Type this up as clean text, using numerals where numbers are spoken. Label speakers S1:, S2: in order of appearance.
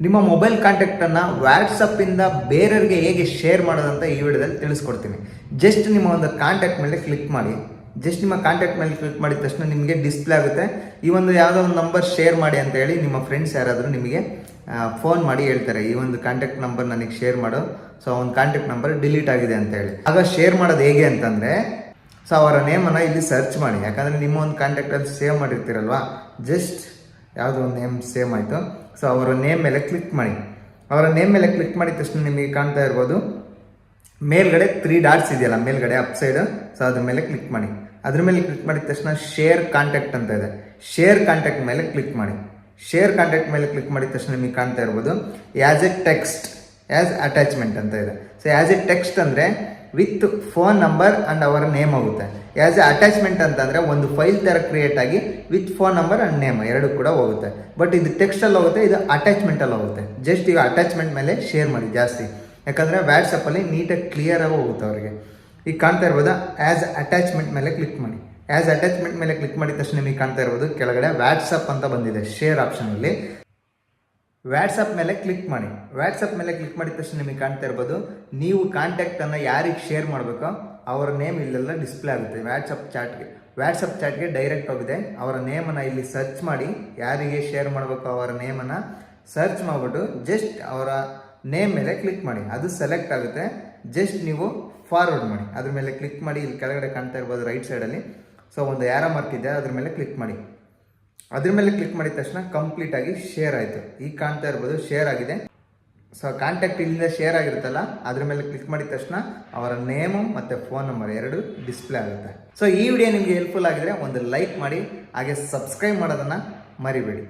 S1: ನಿಮ್ಮ ಮೊಬೈಲ್ ಕಾಂಟ್ಯಾಕ್ಟನ್ನು ವಾಟ್ಸಪ್ಪಿಂದ ಬೇರೆಯವರಿಗೆ ಹೇಗೆ ಶೇರ್ ಮಾಡೋದಂತ ಈ ವಿಡಿಯೋದಲ್ಲಿ ತಿಳಿಸ್ಕೊಡ್ತೀನಿ. ಜಸ್ಟ್ ನಿಮ್ಮ ಒಂದು ಕಾಂಟ್ಯಾಕ್ಟ್ ಮೇಲೆ ಕ್ಲಿಕ್ ಮಾಡಿ. ಜಸ್ಟ್ ನಿಮ್ಮ ಕಾಂಟ್ಯಾಕ್ಟ್ ಮೇಲೆ ಕ್ಲಿಕ್ ಮಾಡಿದ ತಕ್ಷಣ ನಿಮಗೆ ಡಿಸ್ಪ್ಲೇ ಆಗುತ್ತೆ. ಈ ಒಂದು ಯಾವುದೋ ಒಂದು ನಂಬರ್ ಶೇರ್ ಮಾಡಿ ಅಂತ ಹೇಳಿ ನಿಮ್ಮ ಫ್ರೆಂಡ್ಸ್ ಯಾರಾದರೂ ನಿಮಗೆ ಫೋನ್ ಮಾಡಿ ಹೇಳ್ತಾರೆ, ಈ ಒಂದು ಕಾಂಟ್ಯಾಕ್ಟ್ ನಂಬರ್ ನನಗೆ ಶೇರ್ ಮಾಡು, ಸೊ ಒಂದು ಕಾಂಟ್ಯಾಕ್ಟ್ ನಂಬರ್ ಡಿಲೀಟ್ ಆಗಿದೆ ಅಂತ ಹೇಳಿ. ಆಗ ಶೇರ್ ಮಾಡೋದು ಹೇಗೆ ಅಂತಂದರೆ, ಸೊ ಅವರ ನೇಮನ್ನು ಇಲ್ಲಿ ಸರ್ಚ್ ಮಾಡಿ. ಯಾಕಂದರೆ ನಿಮ್ಮ ಒಂದು ಕಾಂಟ್ಯಾಕ್ಟಲ್ಲಿ ಸೇವ್ ಮಾಡಿರ್ತೀರಲ್ವಾ, ಜಸ್ಟ್ ಯಾವುದೋ ಒಂದು ನೇಮ್ ಸೇವ್ ಆಯಿತು. ಸೊ ಅವರ ನೇಮ್ ಮೇಲೆ ಕ್ಲಿಕ್ ಮಾಡಿ. ಅವರ ನೇಮ್ ಮೇಲೆ ಕ್ಲಿಕ್ ಮಾಡಿದ ತಕ್ಷಣ ನಿಮಗೆ ಕಾಣ್ತಾ ಇರ್ಬೋದು ಮೇಲ್ಗಡೆ 3 ಡಾಟ್ಸ್ ಇದೆಯಲ್ಲ ಮೇಲ್ಗಡೆ ಅಪ್ ಸೈಡ್, ಸೊ ಅದ್ರ ಮೇಲೆ ಕ್ಲಿಕ್ ಮಾಡಿ. ಅದ್ರ ಮೇಲೆ ಕ್ಲಿಕ್ ಮಾಡಿದ ತಕ್ಷಣ ಶೇರ್ ಕಾಂಟ್ಯಾಕ್ಟ್ ಅಂತ ಇದೆ. ಶೇರ್ ಕಾಂಟ್ಯಾಕ್ಟ್ ಮೇಲೆ ಕ್ಲಿಕ್ ಮಾಡಿ. ಶೇರ್ ಕಾಂಟ್ಯಾಕ್ಟ್ ಮೇಲೆ ಕ್ಲಿಕ್ ಮಾಡಿದ ತಕ್ಷಣ ನಿಮಗೆ ಕಾಣ್ತಾ ಇರ್ಬೋದು as A text, as attachment ಅಂತ ಇದೆ. ಸೊ ಆ್ಯಸ್ ಎ ಟೆಕ್ಸ್ಟ್ ಅಂದರೆ ವಿತ್ ಫೋನ್ ನಂಬರ್ ಆ್ಯಂಡ್ ಅವರ ನೇಮ್ ಹೋಗುತ್ತೆ. ಆ್ಯಸ್ ಎ ಅಟ್ಯಾಚ್ಮೆಂಟ್ ಅಂತಂದರೆ ಒಂದು ಫೈಲ್ ಥರ ಕ್ರಿಯೇಟ್ ಆಗಿ with phone number and name ಎರಡು ಕೂಡ ಹೋಗುತ್ತೆ. ಬಟ್ ಇದು ಟೆಕ್ಸ್ಟಲ್ಲಿ ಹೋಗುತ್ತೆ, ಇದು ಅಟ್ಯಾಚ್ಮೆಂಟಲ್ಲಿ ಹೋಗುತ್ತೆ. ಜಸ್ಟ್ ಈಗ ಅಟ್ಯಾಚ್ಮೆಂಟ್ ಮೇಲೆ ಶೇರ್ ಮಾಡಿ ಜಾಸ್ತಿ, ಯಾಕಂದರೆ ವ್ಯಾಟ್ಸಪ್ಪಲ್ಲಿ ನೀಟಾಗಿ ಕ್ಲಿಯರಾಗಿ ಹೋಗುತ್ತೆ ಅವರಿಗೆ. ಈಗ ಕಾಣ್ತಾ ಇರ್ಬೋದು ಆ್ಯಸ್ ಅಟ್ಯಾಚ್ಮೆಂಟ್ ಮೇಲೆ ಕ್ಲಿಕ್ ಮಾಡಿ. ಆ್ಯಸ್ ಅಟ್ಯಾಚ್ಮೆಂಟ್ ಮೇಲೆ ಕ್ಲಿಕ್ ಮಾಡಿದ ತಕ್ಷಣ ನಿಮಗೆ ಕಾಣ್ತಾ ಇರ್ಬೋದು ಕೆಳಗಡೆ ವ್ಯಾಟ್ಸಪ್ ಅಂತ ಬಂದಿದೆ ಶೇರ್ ಆಪ್ಷನಲ್ಲಿ. ವ್ಯಾಟ್ಸಪ್ ಮೇಲೆ ಕ್ಲಿಕ್ ಮಾಡಿ. ವ್ಯಾಟ್ಸಪ್ ಮೇಲೆ ಕ್ಲಿಕ್ ಮಾಡಿದ ತಕ್ಷಣ ನಿಮಗೆ ಕಾಣ್ತಾ ಇರ್ಬೋದು ನೀವು ಕಾಂಟ್ಯಾಕ್ಟನ್ನು ಯಾರಿಗೆ ಶೇರ್ ಮಾಡಬೇಕೋ ಅವರ ನೇಮ್ ಇಲ್ಲೆಲ್ಲ ಡಿಸ್ಪ್ಲೇ ಆಗುತ್ತೆ ವ್ಯಾಟ್ಸಪ್ ಚಾಟ್ಗೆ ಡೈರೆಕ್ಟ್ ಹೋಗಿದೆ. ಅವರ ನೇಮನ್ನು ಇಲ್ಲಿ ಸರ್ಚ್ ಮಾಡಿ, ಯಾರಿಗೆ ಶೇರ್ ಮಾಡಬೇಕೋ ಅವರ ನೇಮನ್ನು ಸರ್ಚ್ ಮಾಡಿಬಿಟ್ಟು ಜಸ್ಟ್ ಅವರ ನೇಮ್ ಮೇಲೆ ಕ್ಲಿಕ್ ಮಾಡಿ. ಅದು ಸೆಲೆಕ್ಟ್ ಆಗುತ್ತೆ. ಜಸ್ಟ್ ನೀವು ಫಾರ್ವರ್ಡ್ ಮಾಡಿ. ಅದ್ರ ಮೇಲೆ ಕ್ಲಿಕ್ ಮಾಡಿ. ಇಲ್ಲಿ ಕೆಳಗಡೆ ಕಾಣ್ತಾ ಇರ್ಬೋದು ರೈಟ್ ಸೈಡಲ್ಲಿ, ಸೊ ಒಂದು ಆರೋ ಮಾರ್ಕ್ ಇದೆ, ಅದ್ರ ಮೇಲೆ ಕ್ಲಿಕ್ ಮಾಡಿ. ಅದ್ರ ಮೇಲೆ ಕ್ಲಿಕ್ ಮಾಡಿದ ತಕ್ಷಣ ಕಂಪ್ಲೀಟ್ ಆಗಿ ಶೇರ್ ಆಯಿತು. ಈಗ ಕಾಣ್ತಾ ಇರ್ಬೋದು ಶೇರ್ ಆಗಿದೆ. ಸೊ ಕಾಂಟ್ಯಾಕ್ಟ್ ಇಲ್ಲಿಂದ ಶೇರ್ ಆಗಿರುತ್ತಲ್ಲ, ಅದ್ರ ಮೇಲೆ ಕ್ಲಿಕ್ ಮಾಡಿದ ತಕ್ಷಣ ಅವರ ನೇಮು ಮತ್ತು ಫೋನ್ ನಂಬರ್ ಎರಡು ಡಿಸ್ಪ್ಲೇ ಆಗುತ್ತೆ. ಸೊ ಈ ವಿಡಿಯೋ ನಿಮಗೆ ಹೆಲ್ಪ್ಫುಲ್ ಆಗಿದ್ರೆ ಒಂದು ಲೈಕ್ ಮಾಡಿ, ಹಾಗೆ ಸಬ್ಸ್ಕ್ರೈಬ್ ಮಾಡೋದನ್ನು ಮರಿಬೇಡಿ.